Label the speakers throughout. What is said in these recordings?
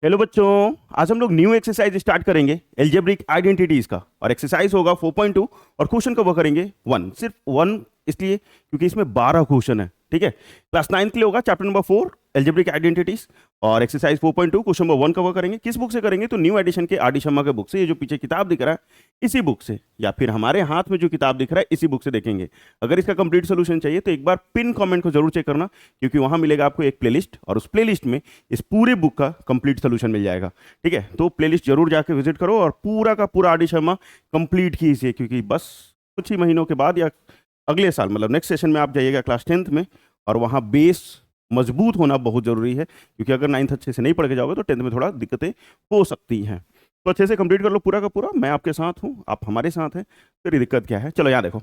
Speaker 1: Hello बच्चों। आज हम लोग न्यू एक्सरसाइज स्टार्ट करेंगे एल्जेब्रिक आइडेंटिटीज का। और एक्सरसाइज होगा 4.2 और क्वेश्चन कवर करेंगे 1, सिर्फ 1 इसलिए क्योंकि इसमें 12 क्वेश्चन है। ठीक है, क्लास 9 के लिए होगा चैप्टर नंबर 4 एल्जेब्रिक आइडेंटिटीज। और एक्सरसाइज 4.2 क्वेश्चन नंबर 1 कवर करेंगे। किस बुक से करेंगे? तो न्यू एडिशन के आर डी शर्मा के बुक से। ये जो पीछे किताब दिख रहा है इसी बुक से, या फिर हमारे हाथ में जो किताब दिख रहा है इसी बुक से देखेंगे। अगर इसका कंप्लीट सोल्यूशन चाहिए तो एक बार पिन कमेंट को जरूर चेक करना, क्योंकि वहां मिलेगा आपको एक प्लेलिस्ट और उस प्लेलिस्ट में इस पूरे बुक का कंप्लीट सोल्यूशन मिल जाएगा। ठीक है, तो प्लेलिस्ट जरूर जाके विजिट करो और पूरा का पूरा आर डी शर्मा कंप्लीट कीजिए, क्योंकि बस कुछ ही महीनों के बाद या अगले साल मतलब नेक्स्ट सेशन में आप जाइएगा क्लास 10th में, और वहाँ बेस मजबूत होना बहुत जरूरी है, क्योंकि अगर 9th अच्छे से नहीं पढ़ के जाओगे तो 10th में थोड़ा दिक्कतें हो सकती हैं। तो अच्छे से कंप्लीट कर लो पूरा का पूरा। मैं आपके साथ हूँ, आप हमारे साथ हैं, फिर दिक्कत क्या है। चलो यहाँ देखो,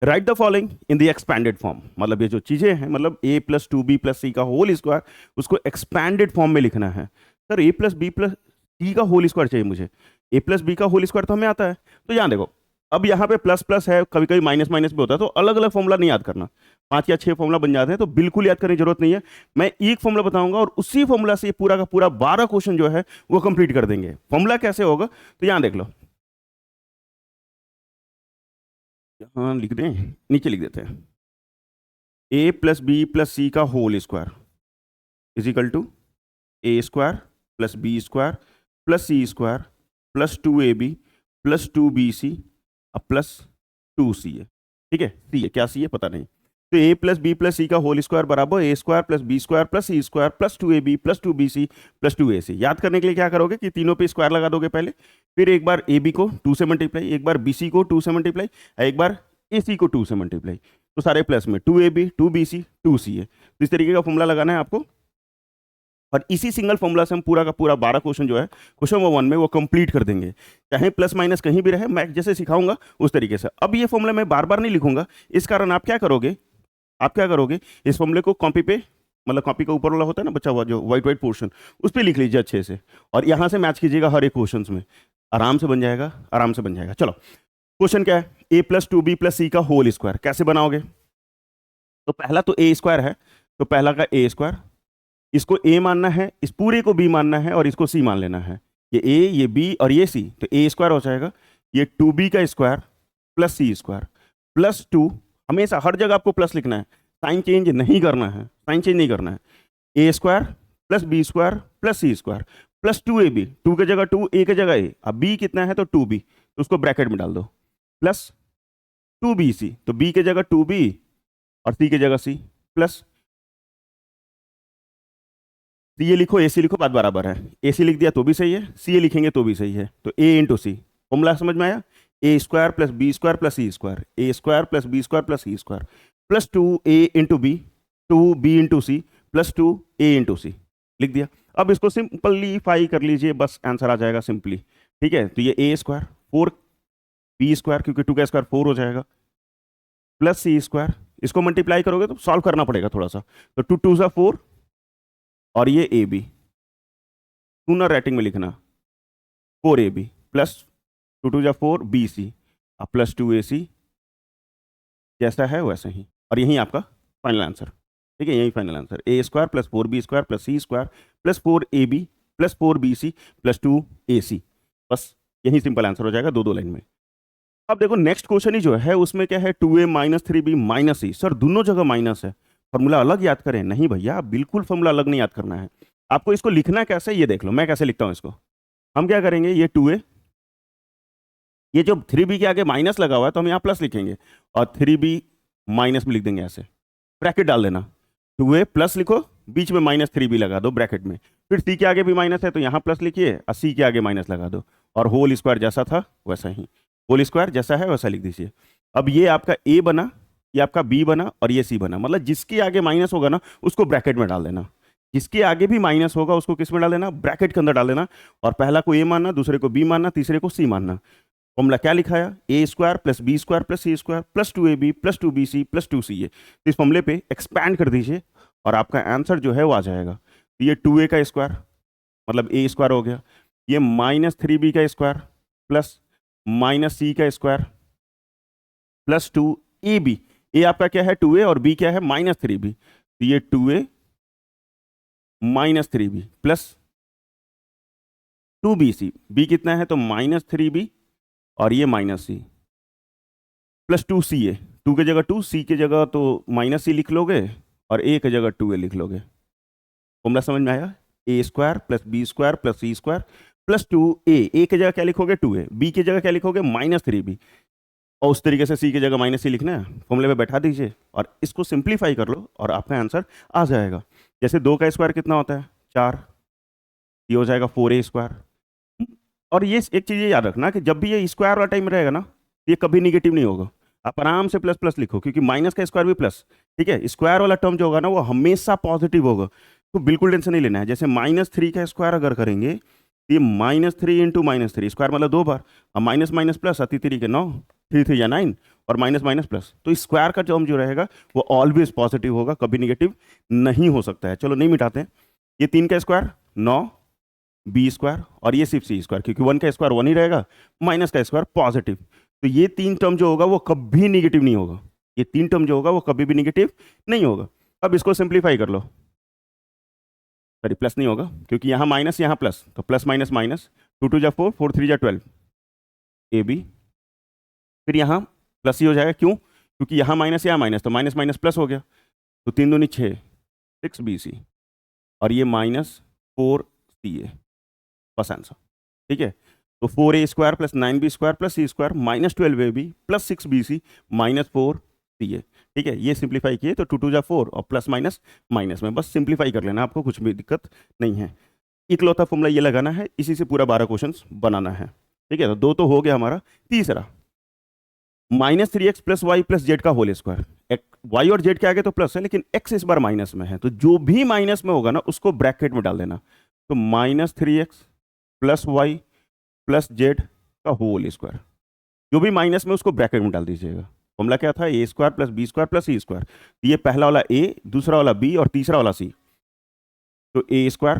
Speaker 1: write the following in the expanded form. मतलब ये जो चीजें हैं, मतलब a plus 2b plus c का होल स्क्वायर, उसको एक्सपैंडेड फॉर्म में लिखना है। Sir a plus B plus C का होल स्क्वायर चाहिए मुझे। a प्लस बी का होल स्क्वायर तो हमें आता है। तो यहाँ देखो, अब यहाँ पे प्लस प्लस है, कभी कभी माइनस माइनस भी होता है, तो अलग अलग फॉर्मूला नहीं याद करना। 5 या 6 फॉर्मूला बन जाते हैं, तो बिल्कुल याद करने की जरूरत नहीं है। मैं एक फॉर्मूला बताऊंगा और उसी फॉर्मूला से पूरा का पूरा 12 क्वेश्चन जो है वो कंप्लीट कर देंगे। फॉर्मूला कैसे होगा तो यहाँ देख लो, हाँ लिख दें, नीचे लिख देते हैं। a plus B plus C का whole square is equal to A square plus B square plus C square plus 2ab plus 2bc अब प्लस 2c है। ठीक है, सी है, क्या सी है पता नहीं। तो a plus B plus C का होल स्क्वायर बराबर A square plus B square plus C square plus 2ab plus 2bc plus 2ac। याद करने के लिए क्या करोगे कि तीनों पे स्क्वायर लगा दोगे पहले, फिर एक बार ए बी को 2 से मल्टीप्लाई, एक बार बी सी को 2 से मल्टीप्लाई, एक बार ए सी को 2 से मल्टीप्लाई। तो सारे प्लस में 2ab 2bc 2c है। तो इस तरीके का फॉर्मूला लगाना है आपको, और इसी सिंगल फॉर्मूला से हम पूरा का पूरा 12 क्वेश्चन जो है क्वेश्चन नंबर 1 में वो कंप्लीट कर देंगे। चाहे प्लस माइनस कहीं भी रहे, मैं जैसे सिखाऊंगा उस तरीके से। अब ये फॉर्मूला मैं बार बार नहीं लिखूंगा, इस कारण आप क्या करोगे, इस फॉर्मूले को कॉपी पे, मतलब कॉपी का ऊपर वाला होता है ना बच्चा हुआ जो व्हाइट व्हाइट पोर्शन, उस पर लिख लीजिए अच्छे से, और यहाँ से मैच कीजिएगा हर एक क्वेश्चन में। आराम से बन जाएगा, आराम से बन जाएगा। चलो, क्वेश्चन क्या है? a plus 2b plus C का होल स्क्वायर कैसे बनाओगे? तो पहला तो ए स्क्वायर है, तो पहला का ए स्क्वायर, इसको ए मानना है, इस पूरे को बी मानना है, और इसको सी मान लेना है। ये ए, ये बी और ये सी, तो ए स्क्वायर हो जाएगा। ये 2b का square plus C square plus 2, हमेशा हर जगह आपको प्लस लिखना है, साइन चेंज नहीं करना है, साइन चेंज नहीं करना है। A square plus B square plus C square plus 2ab, 2 की जगह 2, ए की जगह ए, अब बी कितना है तो 2b, तो उसको ब्रैकेट में डाल दो, प्लस 2bc, तो बी की जगह 2b और सी की जगह सी, प्लस सी ए लिखो, ए सी लिखो, बात बराबर है। ए सी लिख दिया तो भी सही है, सी ए लिखेंगे तो भी सही है। तो ए इंटू सी, फॉर्मूला समझ में आया? A square plus B square plus C square, A square plus B square plus C square plus 2a into B, 2b into C plus 2a into C, लिख दिया। अब इसको सिंपलीफाई कर लीजिए, बस आंसर आ जाएगा सिंपली। ठीक है, तो ये ए स्क्वायर 4b स्क्वायर, क्योंकि 2 का स्क्वायर 4 हो जाएगा, प्लस सी स्क्वायर, इसको मल्टीप्लाई करोगे तो सॉल्व करना पड़ेगा थोड़ा सा, तो 2 2 4, और ये ए बी, टूनर राइटिंग में लिखना 4ab plus 2 2 4 B C plus 2ac, जैसा है वैसा ही। और यही आपका फाइनल आंसर। ठीक है, यही final answer, A square plus 4b square plus C square plus 4ab plus 4bc plus 2ac। बस यही सिंपल आंसर हो जाएगा, दो दो लाइन में। अब देखो नेक्स्ट क्वेश्चन ही जो है उसमें क्या है, 2a माइनस 3b माइनस सी। सर दोनों जगह माइनस है, फॉर्मूला अलग याद करें? नहीं भैया, बिल्कुल फॉर्मूला अलग नहीं याद करना है। आपको इसको लिखना कैसे ये देख लो, मैं कैसे लिखता हूँ इसको। हम क्या करेंगे, ये 2a, ये जो 3b के आगे माइनस लगा हुआ है तो हम यहाँ प्लस लिखेंगे, और 3b माइनस में लिख देंगे ऐसे, ब्रैकेट डाल देना। 2a प्लस लिखो, बीच में माइनस 3b लगा दो ब्रैकेट में, फिर c के आगे भी माइनस है तो यहाँ प्लस लिखिए, और c के आगे माइनस लगा दो, और होल स्क्वायर जैसा था वैसा ही, होल स्क्वायर जैसा है वैसा लिख दीजिए। अब ये आपका a बना, ये आपका b बना, और ये c बना। मतलब जिसके आगे माइनस होगा ना उसको ब्रैकेट में डाल देना, जिसके आगे भी माइनस होगा उसको किस में डाल देना, ब्रैकेट के अंदर डाल देना। और पहला को a मानना, दूसरे को b मानना, तीसरे को c मानना। फॉर्मूला क्या लिखा है, A square plus B square plus C square plus 2ab plus 2bc plus 2ca। तो इस फॉर्मूले पे एक्सपैंड कर दीजिए और आपका आंसर जो है वो आ जाएगा। तो ये 2a का स्क्वायर मतलब ए स्क्वायर हो गया, ये माइनस 3b का स्क्वायर प्लस माइनस सी का स्क्वायर प्लस 2ab। ए आपका क्या है 2a और b क्या है माइनस 3b, तो ये 2a minus 3b plus 2bc, b कितना है तो -3b और ये -c प्लस 2ca, 2 की जगह 2, c की जगह तो -c लिख लोगे और a की जगह 2a लिख लोगे। फॉर्मूला समझ में आया? A square plus B square plus C square plus 2a, a की जगह क्या लिखोगे 2a, b की जगह क्या लिखोगे -3b, और उस तरीके से c की जगह -c लिखना है, फॉर्मूले में बैठा दीजिए और इसको सिंप्लीफाई कर लो और आपका आंसर आ जाएगा। जैसे 2 का स्क्वायर कितना होता है 4, ये हो जाएगा 4a स्क्वायर। और ये एक चीज़ ये याद रखना कि जब भी ये स्क्वायर वाला टाइम रहेगा ना, ये कभी निगेटिव नहीं होगा। आप आराम से प्लस प्लस लिखो, क्योंकि माइनस का स्क्वायर भी प्लस, ठीक है, स्क्वायर वाला टर्म जो होगा ना वो हमेशा पॉजिटिव होगा, तो बिल्कुल टेंशन नहीं लेना है। जैसे -3 का स्क्वायर अगर करेंगे तो ये -3 इंटू -3 स्क्वायर मतलब 2 बार, अब माइनस माइनस प्लस 3 के 9, 3 3 या 9 और माइनस माइनस प्लस, तो स्क्वायर का टर्म जो रहेगा वो ऑलवेज पॉजिटिव होगा, कभी निगेटिव नहीं हो सकता है। चलो नहीं मिटाते हैं, ये 3 का स्क्वायर 9 बी स्क्वायर और ये सिर्फ सी स्क्वायर, क्योंकि 1 का स्क्वायर 1 ही रहेगा, माइनस का स्क्वायर पॉजिटिव, तो ये 3 टर्म जो होगा वो कभी निगेटिव नहीं होगा, ये 3 टर्म जो होगा वो कभी भी निगेटिव नहीं होगा। अब इसको सिंप्लीफाई कर लो, सॉरी प्लस नहीं होगा क्योंकि यहाँ माइनस यहाँ प्लस, तो प्लस माइनस माइनस, 2 2 जा 4, 4 3 जा 12 ए बी, फिर यहाँ प्लस ही हो जाएगा, क्यों? क्योंकि यहाँ माइनस तो माइनस माइनस प्लस हो गया, तो 3 दूनी 6, 6 बी सी और ये -4 सी ए, बस आंसर। ठीक है, तो 4a square plus 9b square plus C square -12ab plus 6bc -4ca। ठीक है, ये सिंप्लीफाई किए तो 2 2 जा 4 और प्लस माइनस माइनस में बस सिंप्लीफाई कर लेना, आपको कुछ भी दिक्कत नहीं है। इकलौता फॉर्मूला ये लगाना है, इसी से पूरा 12 क्वेश्चंस बनाना है। ठीक है, तो 2 तो हो गया हमारा। तीसरा -3x plus Y plus Z का होल स्क्वायर, वाई और जेड के आगे तो प्लस है लेकिन एक्स इस बार माइनस में है, तो जो भी माइनस में होगा ना उसको ब्रैकेट में डाल देना, तो -3x plus Y plus Z का होल स्क्वायर, जो भी माइनस में उसको ब्रैकेट में डाल दीजिएगा। फॉर्मूला क्या था? A square plus B square plus C square, ये पहला वाला ए, दूसरा वाला बी और तीसरा वाला सी, तो A square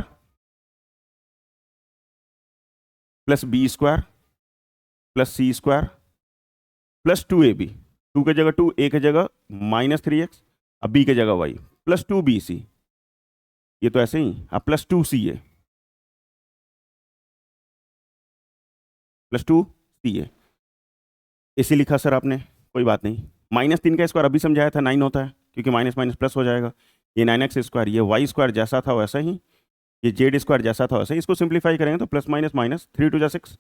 Speaker 1: plus B square plus C square plus 2ab, 2 की जगह 2, ए की जगह -3x, अब बी की जगह वाई प्लस 2bc, ये तो ऐसे ही, अब प्लस 2ca प्लस 2ca, इसी लिखा सर आपने, कोई बात नहीं। -3 का स्क्वायर अभी समझाया था 9 होता है, क्योंकि माइनस माइनस प्लस हो जाएगा, ये 9x स्क्वायर, ये वाई स्क्वायर जैसा था वैसा ही, ये जेड स्क्वायर जैसा था वैसा ही, इसको सिंप्लीफाई करेंगे तो प्लस माइनस माइनस, 3 2 जा 6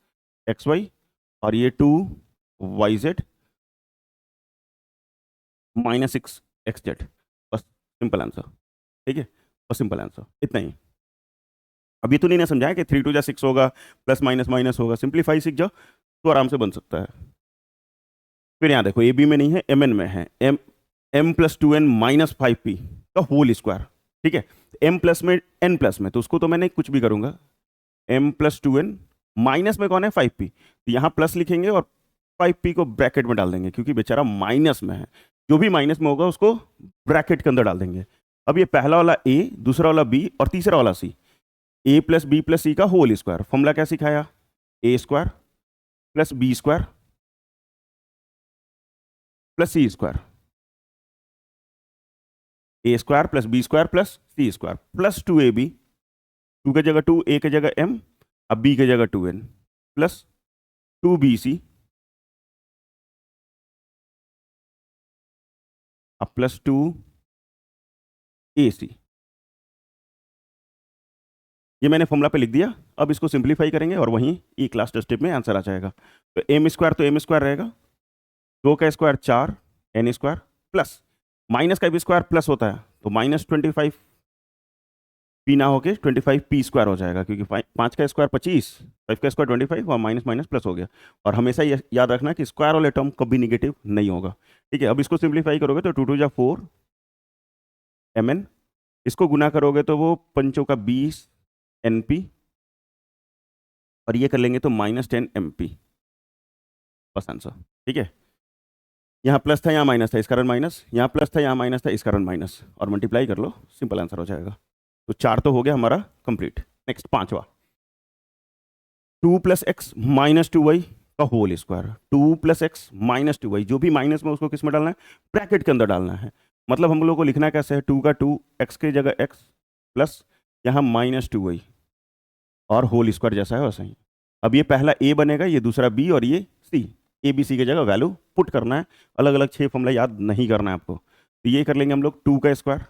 Speaker 1: एक्स वाई और ये 2 वाई जेड -6 एक्स जेड, बस सिंपल आंसर। ठीक है, बस सिंपल आंसर इतना ही। अभी तो नहीं ना समझाया कि 3 2 जा 6 होगा, प्लस माइनस माइनस होगा, सिंप्लीफाई सीख जाओ तो आराम से बन सकता है। फिर यहाँ देखो, ए बी में नहीं है, एम एन में है, m plus 2n minus 5p का होल स्क्वायर। ठीक है, m प्लस में n प्लस में, तो उसको तो मैंने कुछ भी करूंगा, m प्लस 2n माइनस में कौन है 5p, तो यहाँ प्लस लिखेंगे और 5p को ब्रैकेट में डाल देंगे, क्योंकि बेचारा माइनस में है, जो भी माइनस में होगा उसको ब्रैकेट के अंदर डाल देंगे। अब ये पहला वाला a, दूसरा वाला b और तीसरा वाला c, a plus B plus C का होल स्क्वायर, फॉर्मूला क्या सिखाया? A square plus B square plus C square, A square plus B square plus C square plus 2ab, 2 की जगह 2, ए की जगह m, अब बी की जगह 2n प्लस 2bc, अब प्लस 2ac। ये मैंने फॉर्मूला पे लिख दिया, अब इसको सिंप्लीफाई करेंगे और वहीं एक लास्ट स्टेप में आंसर आ जाएगा। तो एम स्क्वायर तो एम स्क्वायर रहेगा, 2 का square 4 N square plus minus का भी स्क्वायर प्लस होता है, तो -25 पी ना होके 25 पी स्क्वायर हो जाएगा, क्योंकि 5 का स्क्वायर 25, 5 का स्क्वायर 25 और माइनस माइनस प्लस हो गया। और हमेशा ये याद रखना कि स्क्वायर वाले टर्म कभी निगेटिव नहीं होगा। ठीक है, अब इसको सिंप्लीफाई करोगे तो 2 2 जा 4 mn, इसको गुना करोगे तो वो 5 का 20 np और ये कर लेंगे तो -10 mp, बस आंसर। ठीक है, यहाँ प्लस था यहाँ माइनस था, इस कारण माइनस, यहाँ प्लस था यहाँ माइनस था, इस कारण माइनस, और मल्टीप्लाई कर लो, सिंपल आंसर हो जाएगा। तो 4 तो हो गया हमारा कंप्लीट। नेक्स्ट 5वां, 2 + x - 2y का होल स्क्वायर, 2 + x - 2y, जो भी माइनस में उसको किस में डालना है? ब्रैकेट के अंदर डालना है। मतलब हम लोग को लिखना कैसे है? 2 का 2, x की जगह x प्लस यहाँ -2y और होल स्क्वायर जैसा है वैसा ही। अब ये पहला ए बनेगा, ये दूसरा बी और ये सी। ए बी सी की जगह वैल्यू पुट करना है, अलग अलग 6 फॉर्मूला याद नहीं करना है आपको। तो ये कर लेंगे हम लोग, 2 का square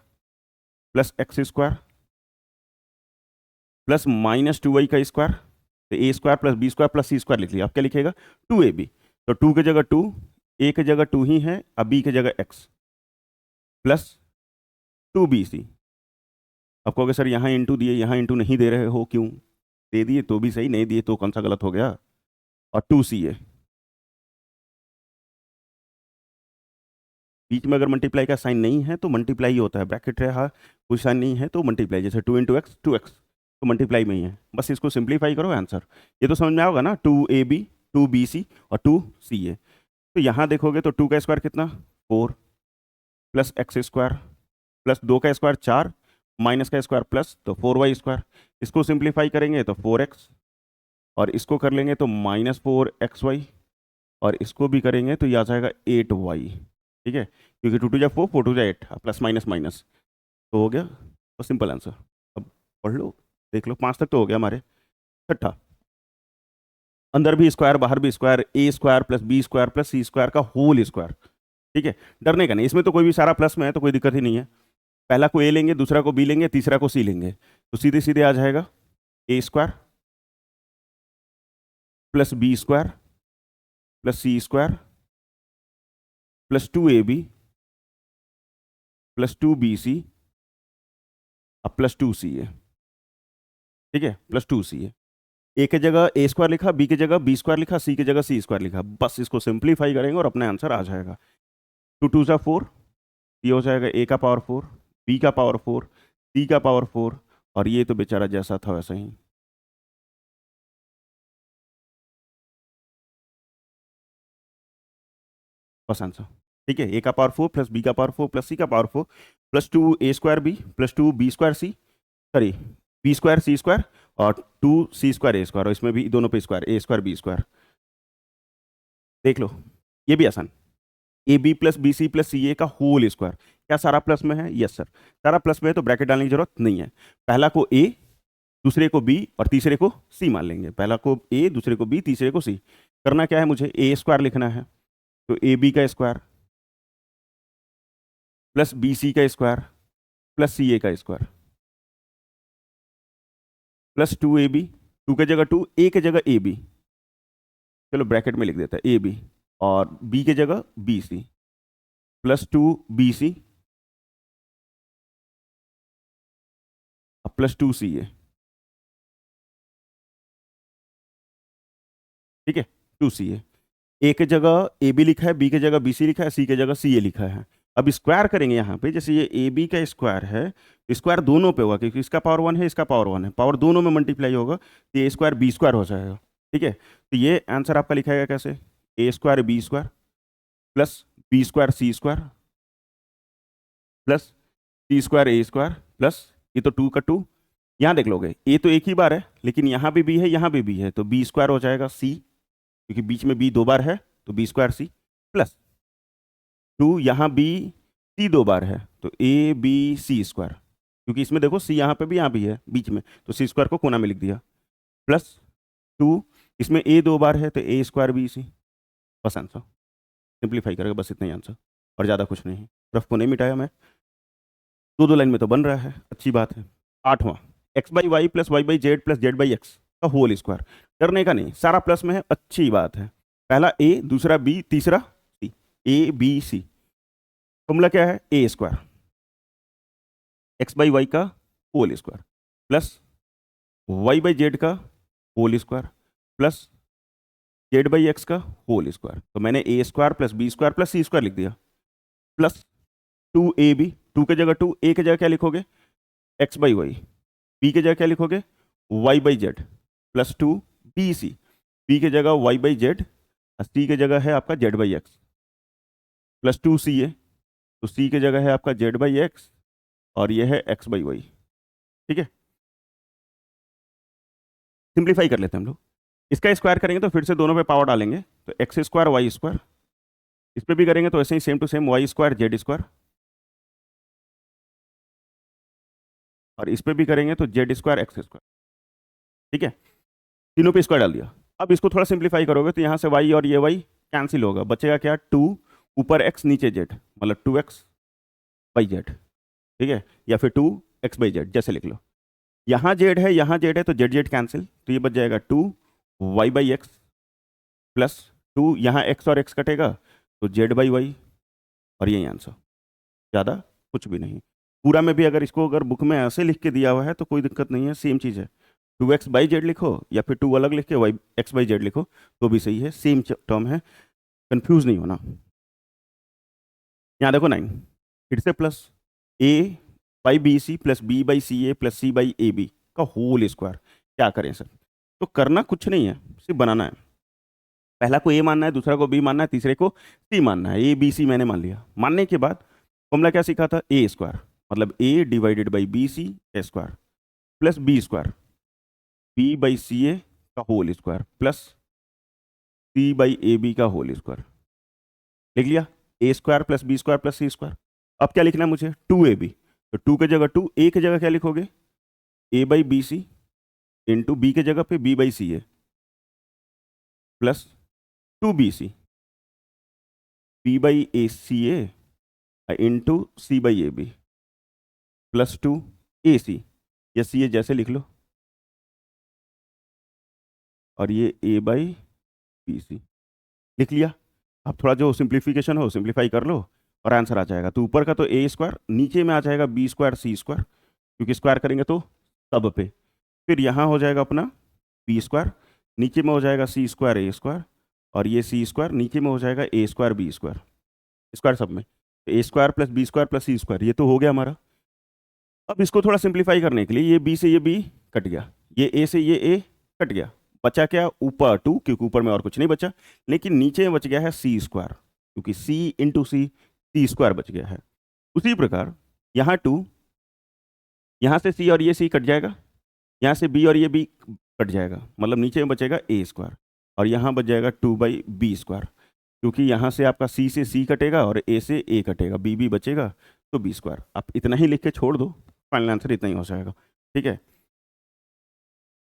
Speaker 1: plus X square plus -2y का स्क्वायर, तो A square plus B square plus C square लिख लिया। अब क्या लिखेगा, 2ab। तो 2 की जगह 2, ए की जगह 2 ही है, अब बी की जगह x प्लस 2bc। अब कहोगे सर यहाँ इंटू दिए, यहाँ इंटू नहीं दे रहे हो क्यों? दे दिए तो भी सही, नहीं दिए तो कौन सा गलत हो गया। और 2ca, बीच में अगर मल्टीप्लाई का साइन नहीं है तो मल्टीप्लाई ही होता है, ब्रैकेट रहा कोई साइन नहीं है तो मल्टीप्लाई, जैसे 2 × x 2x तो मल्टीप्लाई में ही है। बस इसको सिंप्लीफाई करो, आंसर ये तो समझ में आओगा ना, 2ab 2bc और 2ca। तो यहाँ देखोगे तो 2 का स्क्वायर कितना, 4 प्लस एक्स स्क्वायर प्लस 2 का स्क्वायर 4 माइनस का स्क्वायर प्लस तो 4y स्क्वायर। इसको सिंप्लीफाई करेंगे तो 4x, और इसको कर लेंगे तो -4xy, और इसको भी करेंगे तो ये आ जाएगा 8y। ठीक है, क्योंकि 2 2 4 4 2 8, प्लस माइनस माइनस तो हो गया, तो सिंपल आंसर। अब पढ़ लो, देख लो, 5 तक तो हो गया हमारे। छठा, अंदर भी स्क्वायर बाहर भी square, A square plus B square plus C square का होल स्क्वायर। ठीक है, डरने का नहीं, इसमें तो कोई भी सारा प्लस में है तो कोई दिक्कत ही नहीं है। पहला को ए लेंगे, दूसरा को बी लेंगे, तीसरा को सी लेंगे, तो सीधे सीधे आ जाएगा A square plus B square plus C square plus 2ab plus 2bc अब प्लस 2ca। ठीक है, प्लस 2ca। ए की जगह ए स्क्वायर लिखा, बी की जगह बी स्क्वायर लिखा, सी की जगह सी स्क्वायर लिखा, बस इसको सिंप्लीफाई करेंगे और अपने आंसर आ जाएगा। 2 2 सा 4, ये हो जाएगा ए का पावर 4, बी का पावर 4, सी का पावर 4, और ये तो बेचारा जैसा था वैसा ही। बस आंसर। ठीक है, ए का पावर 4 प्लस बी का पावर 4 प्लस सी का power 4 plus 2a² b plus 2b² c, sorry b² c² और 2c²a², और इसमें भी दोनों पे स्क्वायर, a²b²। देख लो, ये भी आसान, A B plus B C plus C A का होल स्क्वायर। क्या सारा प्लस में है? यस सर, सारा प्लस में है तो ब्रैकेट डालने की जरूरत नहीं है। पहला को ए, दूसरे को बी और तीसरे को सी मान लेंगे। पहला को ए, दूसरे को बी, तीसरे को सी। करना क्या है, मुझे ए स्क्वायर लिखना है, तो ए बी का स्क्वायर प्लस बी सी का स्क्वायर प्लस सी ए का स्क्वायर प्लस 2ab, 2 की जगह 2, ए की जगह ए बी, चलो ब्रैकेट में लिख देता है ए बी, और बी की जगह B C plus 2bc plus 2ca। ठीक है, 2ca। ए की जगह ए बी लिखा है, बी की जगह बी सी लिखा है, सी की जगह सी ए लिखा है। अब स्क्वायर करेंगे यहाँ पे, जैसे ये ए बी का स्क्वायर है, स्क्वायर दोनों पे होगा क्योंकि इसका पावर 1 है, इसका पावर 1 है, पावर दोनों में मल्टीप्लाई होगा तो ए स्क्वायर बी स्क्वायर हो जाएगा। ठीक है, तो ये आंसर आपका लिखाएगा कैसे, A square B square plus B square C square plus C square A square plus, ये तो 2 का 2, यहाँ देख लोगे ए तो एक ही बार है लेकिन यहाँ भी बी है, यहाँ भी बी है, तो बी स्क्वायर हो जाएगा सी, क्योंकि बीच में बी 2 बार है तो b² c प्लस 2, यहाँ बी सी 2 बार है तो ए बी सी स्क्वायर, क्योंकि इसमें देखो सी यहाँ भी है बीच में, तो c² को कोना में लिख दिया, प्लस 2, इसमें ए 2 बार है तो a² बी सी। बस आंसर, सिंप्लीफाई करेगा, बस इतना ही आंसर, और ज़्यादा कुछ नहीं। रफ को नहीं मिटाया मैं, दो दो लाइन में तो बन रहा है, अच्छी बात है। 8वां, x/y plus y/z plus z/x का होल स्क्वायर। डरने का नहीं, सारा प्लस में है, अच्छी बात है। पहला ए, दूसरा बी, तीसरा सी, ए बी सी। फॉर्मूला क्या है, ए स्क्वायर x/y का होल स्क्वायर प्लस y/z का होल स्क्वायर प्लस z/x का होल स्क्वायर। तो मैंने A square plus B square plus C square लिख दिया, प्लस 2ab, 2 की जगह 2, ए की जगह क्या लिखोगे, x/y, बी की जगह क्या लिखोगे, y/z प्लस 2bc, बी की जगह y/z, सी की जगह है आपका z/x प्लस 2ca, तो सी की जगह है आपका z/x और ये है x/y। ठीक है, सिंप्लीफाई कर लेते हैं हम लोग। इसका स्क्वायर करेंगे तो फिर से दोनों पे पावर डालेंगे, तो x² y², इस पे भी करेंगे तो ऐसे ही same to same y² z², और इस पे भी करेंगे तो z² x²। ठीक है, तीनों पे स्क्वायर डाल दिया। अब इसको थोड़ा सिंप्लीफाई करोगे तो यहाँ से y और ये y कैंसिल होगा, बचेगा क्या, 2 ऊपर x नीचे z, मतलब 2x/z, ठीक है, या फिर 2x/z जैसे लिख लो। यहाँ z है, यहाँ z है, तो z z कैंसिल, तो ये बच जाएगा 2y/x प्लस 2, यहाँ x और x कटेगा तो z/y, और यही आंसर, ज़्यादा कुछ भी नहीं। पूरा में भी अगर इसको अगर बुक में ऐसे लिख के दिया हुआ है तो कोई दिक्कत नहीं है, सेम चीज़ है, 2x/z लिखो या फिर 2 अलग लिख के x/z लिखो तो भी सही है, सेम टर्म है, कंफ्यूज नहीं होना। यहाँ देखो 9, फिर से plus a/bc plus b/ca plus c/ab का होल स्क्वायर। क्या करें सर? तो करना कुछ नहीं है, सिर्फ बनाना है। पहला को a मानना है, दूसरा को b मानना है, तीसरे को c मानना है। a b c मैंने मान लिया। मानने के बाद फॉर्मूला क्या सीखा था, a स्क्वायर मतलब a divided by B C square plus b square b/ca का होल स्क्वायर प्लस c/ab का होल स्क्वायर। लिख लिया, a square plus b square plus c square. अब क्या लिखना है मुझे, 2ab, तो 2 की जगह 2, a की जगह क्या लिखोगे, a/bc इंटू b की जगह पे b/ca plus 2bc b/aca into c/ab plus 2ac, या सी ए जैसे लिख लो, और ये a/bc लिख लिया। अब थोड़ा जो सिंप्लीफिकेशन हो सिंप्लीफाई कर लो और आंसर आ जाएगा। तो ऊपर का तो a स्क्वायर, नीचे में आ जाएगा b स्क्वायर c स्क्वायर, क्योंकि स्क्वायर करेंगे तो सब पे। फिर यहाँ हो जाएगा अपना b स्क्वायर, नीचे में हो जाएगा c स्क्वायर a स्क्वायर, और ये c स्क्वायर नीचे में हो जाएगा a square b square, square सब में a square plus b square plus c square, ये तो हो गया हमारा। अब इसको थोड़ा सिंप्लीफाई करने के लिए ये b से ये b कट गया, ये a से ये a कट गया, बचा क्या, ऊपर 2, क्योंकि ऊपर में और कुछ नहीं बचा, लेकिन नीचे में बच गया है c स्क्वायर, क्योंकि c इंटू c स्क्वायर बच गया है। उसी प्रकार यहाँ 2, यहाँ से c और ये c कट जाएगा, यहाँ से b और ये b कट जाएगा, मतलब नीचे में बचेगा a स्क्वायर, और यहाँ बच जाएगा 2/b स्क्वायर, क्योंकि यहाँ से आपका c से c कटेगा और a से a कटेगा, b बचेगा, तो b स्क्वायर। आप इतना ही लिख के छोड़ दो, फाइनल आंसर इतना ही हो जाएगा। ठीक है,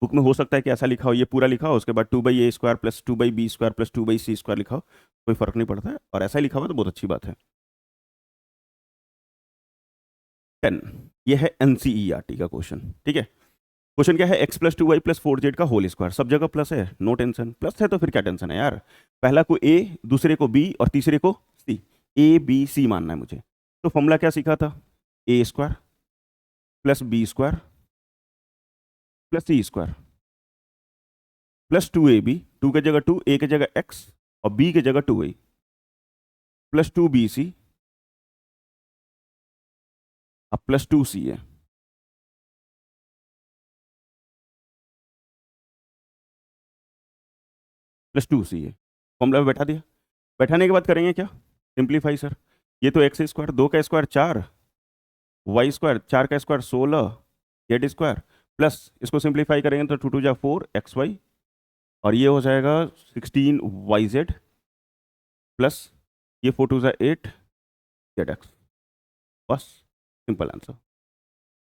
Speaker 1: बुक में हो सकता है कि ऐसा लिखा हो, ये पूरा लिखा हो, उसके बाद 2/a square plus 2/b square plus 2/c square लिखा हो, कोई फर्क नहीं पड़ता है, और ऐसा ही लिखा हुआ तो बहुत अच्छी बात है। 10, ये है NCERT का क्वेश्चन। ठीक है, क्वेश्चन क्या है, x plus 2y plus 4z का होल स्क्वायर। सब जगह प्लस है, नो टेंशन, प्लस है तो फिर क्या टेंशन है यार। पहला को a, दूसरे को b और तीसरे को c, a b c मानना है मुझे। तो फॉर्मूला क्या सीखा था, a square plus b square plus c square plus 2ab, 2 की जगह 2, a की जगह x और b की जगह 2a प्लस 2bc अब plus 2ca plus 2ca। Formula में बैठा दिया। बैठाने के बाद करेंगे क्या, सिंप्लीफाई सर। ये तो एक्स स्क्वायर, 2 का स्क्वायर 4, वाई स्क्वायर 4 का स्क्वायर 16, जेड स्क्वायर प्लस इसको सिंप्लीफाई करेंगे तो 2 2 जा 4 एक्स वाई, और ये हो जाएगा 16 वाई जेड प्लस ये 4 2 जा 8 जेड एक्स। बस सिंपल आंसर,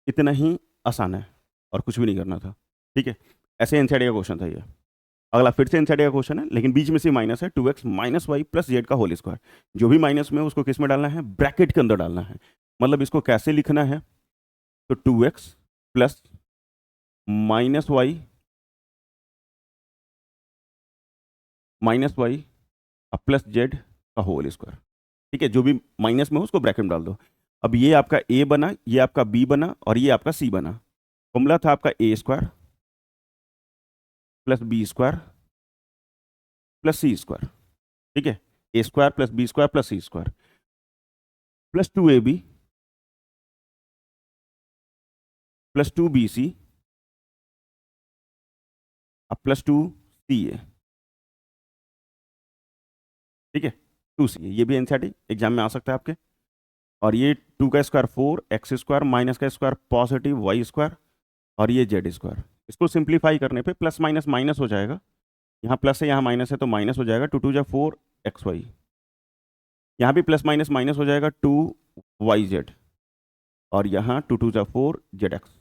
Speaker 1: इतना ही आसान है और कुछ भी नहीं करना था। ठीक है, ऐसे एनसीईआरटी का क्वेश्चन था ये। अगला फिर से एनसीईआरटी का क्वेश्चन है, लेकिन बीच में से माइनस है, 2x minus Y plus Z का होल स्क्वायर। जो भी माइनस में है उसको किस में डालना है, ब्रैकेट के अंदर डालना है। मतलब इसको कैसे लिखना है, तो 2x plus minus Y plus Z का होल स्क्वायर। ठीक है, जो भी माइनस में हो उसको ब्रैकेट में डाल दो। अब ये आपका a बना, ये आपका b बना, और ये आपका c बना। फॉर्मूला था आपका a square plus b square plus c square. ठीक है, a square plus b square plus c square plus 2ab plus 2bc अब प्लस 2ca। ठीक है, 2ca, ये भी एनसीईआरटी एग्जाम में आ सकता है आपके। और ये 2 का स्क्वायर 4 एक्स स्क्वायर माइनस का स्क्वायर पॉजिटिव वाई स्क्वायर, और ये जेड स्क्वायर। इसको सिंप्लीफाई करने पे प्लस माइनस माइनस हो जाएगा, यहाँ प्लस है यहाँ माइनस है तो माइनस हो जाएगा, 2 2 जा 4 एक्स वाई, यहाँ भी प्लस माइनस माइनस हो जाएगा 2 वाई जेड, और यहाँ 2 2 जा 4 जेड एक्स।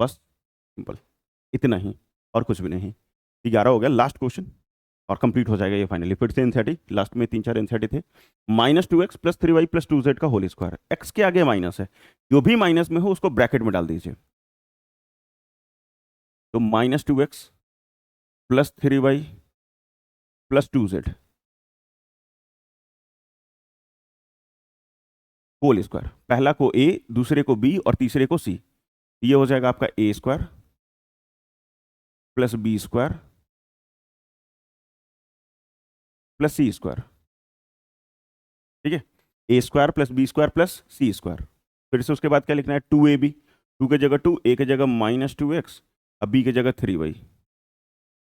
Speaker 1: बस सिंपल। इतना ही और कुछ भी नहीं। 11 हो गया, लास्ट क्वेश्चन और कंप्लीट हो जाएगा ये फाइनली। फिर से एनसीईआरटी, लास्ट में 3-4 एनसीईआरटी थे। -2x + 3y + 2z का होल स्क्वायर, एक्स के आगे माइनस है, जो भी माइनस में हो उसको ब्रैकेट में डाल दीजिए। तो -2x + 3y + 2z whole square, पहला को a, दूसरे को b और तीसरे को c। ये हो जाएगा आपका a² + b² + c²। ठीक है, a² + b² + c²। फिर से उसके बाद क्या लिखना है, 2ab, 2 की जगह 2, a की जगह -2x, अब b की जगह 3y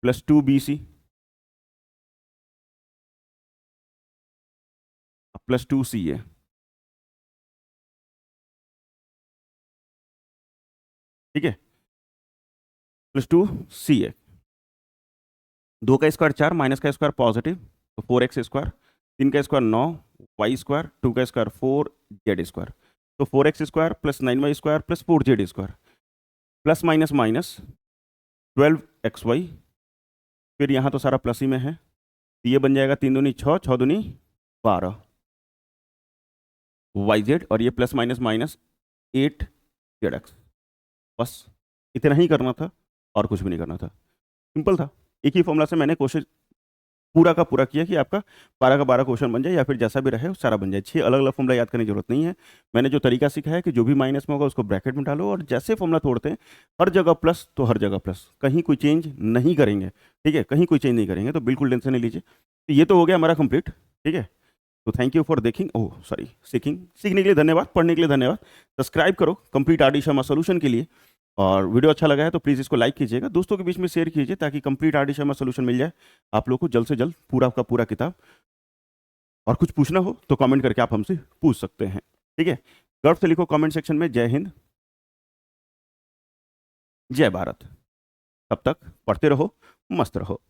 Speaker 1: + 2bc + 2ca। ठीक है, +2ca। 2 का स्क्वायर 4, माइनस का स्क्वायर पॉजिटिव, तो 4x², 3 का स्क्वायर 9, y², 2 का स्क्वायर 4, z²। तो 4x² + 9y² + 4z², plus minus minus 12xy। फिर यहाँ तो सारा प्लस ही में है, तो ये बन जाएगा 3 दूनी 6, 6 दूनी 12 yz, और ये प्लस माइनस माइनस 8zx। बस इतना ही करना था और कुछ भी नहीं करना था, सिंपल था। एक ही फॉर्मूला से मैंने कोशिश पूरा का पूरा किया कि आपका 12 का 12 क्वेश्चन बन जाए, या फिर जैसा भी रहे वो सारा बन जाए। 6 अलग अलग फॉर्मूला याद करने की जरूरत नहीं है। मैंने जो तरीका सीखा है कि जो भी माइनस में होगा उसको ब्रैकेट में डालो, और जैसे फॉर्मूला तोड़ते हैं हर जगह प्लस तो हर जगह प्लस, कहीं कोई चेंज नहीं करेंगे। ठीक है, कहीं कोई चेंज नहीं करेंगे, तो बिल्कुल टेंशन नहीं लीजिए। तो ये तो हो गया हमारा कंप्लीट। ठीक है, तो थैंक यू फॉर देखिंग, ओह सॉरी, सीखने के लिए धन्यवाद, पढ़ने के लिए धन्यवाद। सब्सक्राइब करो complete R D Sharma solution के लिए, और वीडियो अच्छा लगा है तो प्लीज़ इसको लाइक कीजिएगा, दोस्तों के बीच में शेयर कीजिए, ताकि complete R D Sharma solution मिल जाए आप लोग को जल्द से जल्द, पूरा का पूरा किताब। और कुछ पूछना हो तो कमेंट करके आप हमसे पूछ सकते हैं। ठीक है, गर्व से लिखो कमेंट सेक्शन में, जय हिंद, जय भारत। तब तक पढ़ते रहो, मस्त रहो।